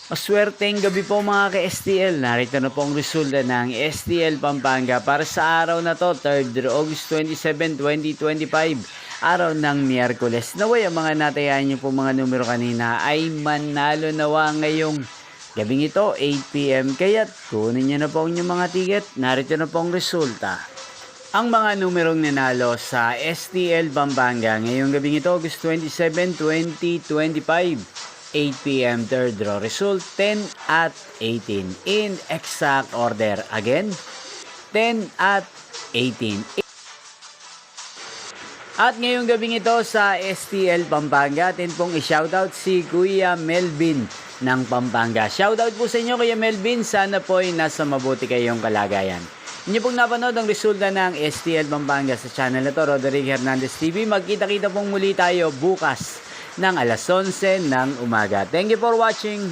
Maswerteng gabi po mga ka-STL. Narito na po ang resulta ng STL Pampanga para sa araw na to, 3rd August 27, 2025. Araw ng Miyerkules. Naway ang mga natayaan niyo po mga numero kanina ay manalo nawa ngayong gabing ito, 8 p.m. Kaya't kunin niyo na po ang inyong mga ticket. Narito na po ang resulta. Ang mga numerong nanalo sa STL Pampanga ngayong gabing ito, August 27, 2025. 8 p.m. third draw result 10 at 18 in exact order. Again, 10 at 18. At ngayong gabing ito sa STL Pampanga, atin pong i-shoutout si Kuya Melvin ng Pampanga. Shoutout po sa inyo Kuya Melvin, sana po ay nasa mabuti kayong kalagayan. Inyo pong napanood ang resulta ng STL Pampanga sa channel na to, Roderick Hernandez TV. Magkita-kita pong muli tayo bukas ng alas 11 ng umaga. Thank you for watching.